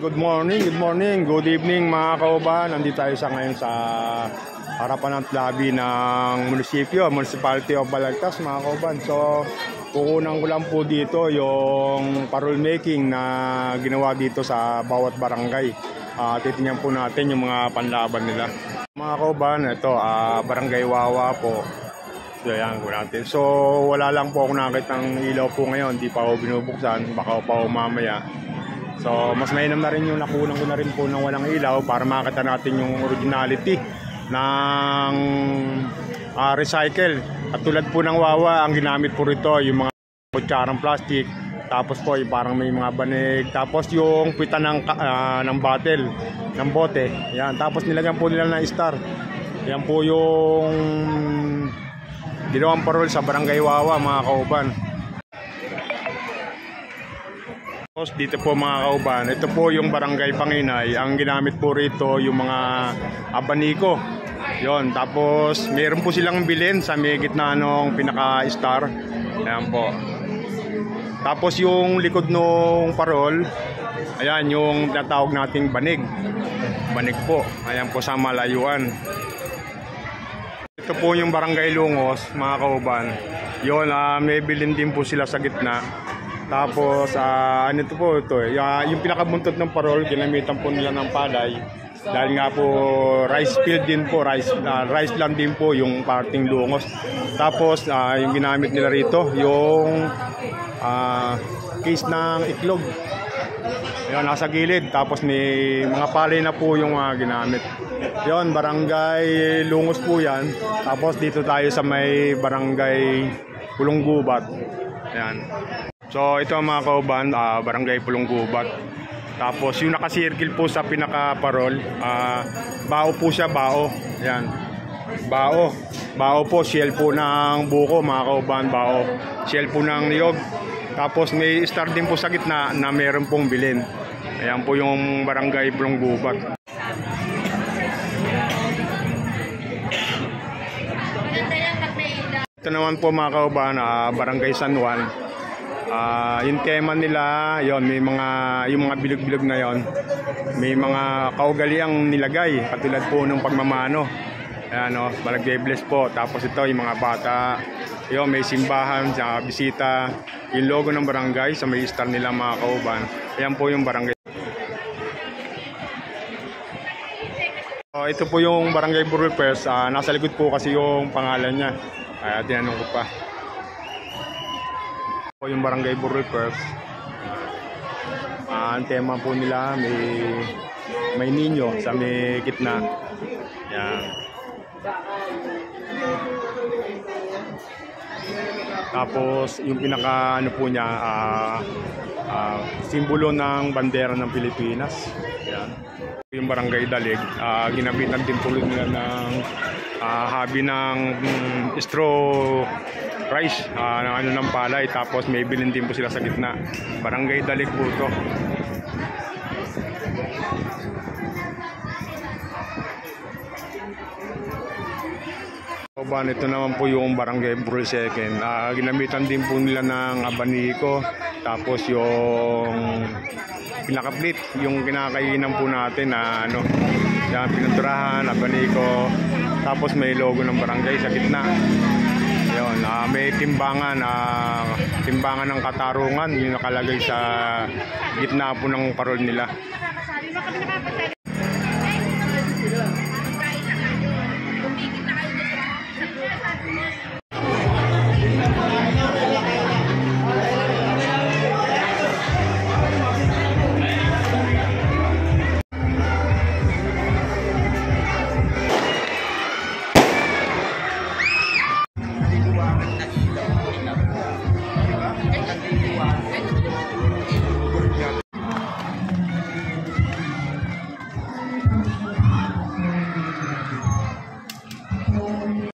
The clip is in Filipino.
Good morning, good evening mga kauban. Nandito tayo ngayon sa harapan ng lobby ng Municipality of Balagtas mga kauban. So, kukunan ko lang po dito yung parole making na ginawa dito sa bawat barangay. Titingnan po natin yung mga panlaban nila. Mga kauban, ito, Barangay Wawa po. So, ayan po natin. So, wala lang po ako nakakita ng ilaw po ngayon. Di pa ako binubuksan, baka pa ako mamaya. So, mas mainam na rin yung nakunan ko na rin po ng walang ilaw para makita natin yung originality ng recycle. At tulad po ng Wawa, ang ginamit po rito yung mga kutsarang plastic. Tapos po yung parang may mga banig. Tapos yung pita ng bottle, ng bote. Yan. Tapos nilagyan po nila ng star. Yan po yung ginawang parol sa Barangay Wawa mga kauban. Dito po mga kauban, ito po yung Barangay Panginay. Ang ginamit po rito yung mga abaniko. Yon, tapos meron po silang bilin sa may gitna ng pinaka-star. Ayan po. Tapos yung likod ng parol, ayan yung tinatawag nating banig. Banig po. Ayan po sa malayuan. Ito po yung Barangay Lungos mga kauban. Yon, may bilin din po sila sa gitna. Tapos, ano ito po ito yung pinakabuntot ng parol, ginamitan po nila ng palay. Dahil nga po, rice field din po, rice land din po yung parting Lungos. Tapos, yung ginamit nila rito, yung case ng itlog. Ayun, nasa gilid. Tapos, may mga palay na po yung ginamit. Yun, Barangay Lungos po yan. Tapos, dito tayo sa may Barangay Pulonggubat. Ayan. So ito mga kauban, Barangay Pulonggubat. Tapos yung nakasirkil po sa pinaka-parol, bao po siya, bao. Yan. Bao. Bao po, shell po ng buko mga kauban, bao. Shell po ng niyog. Tapos may star din po sa gitna na meron pong bilin. Ayan po yung Barangay Pulonggubat. Ito naman po mga kauban, Barangay San Juan. Yung tema nila, yon may yung mga bilog-bilog na yon, may mga kaugaliang nilagay katulad po ng pagmamano. Ayan o, Barangay Bless po. Tapos ito yung mga bata, yon may simbahan, sa bisita, yung logo ng barangay sa may star nila mga kauban. Ayan po yung barangay. Ito po yung Barangay Burupers. Nasa likod po kasi yung pangalan niya. Tinanong ko pa. Yung Barangay Burupers, ang tema po nila may ninyo sa may gitna. Yan. Tapos yung pinaka ano po niya, simbolo ng bandera ng Pilipinas. Yan. Yung Barangay Dalig, ginabitan din po nila ng habi ng straw rice, ng palay. Tapos may bilin din po sila sa gitna. Barangay Dalig po ito. Ito naman po yung Barangay Burol Second. Ginamitan din po nila ng abaniko. Tapos yung pinakaplit, yung kinakainan po natin na yung pinuturahan, abaniko. Tapos may logo ng barangay sa gitna. Ayun, may timbangan ng katarungan yung nakalagay sa gitna po ng parol nila.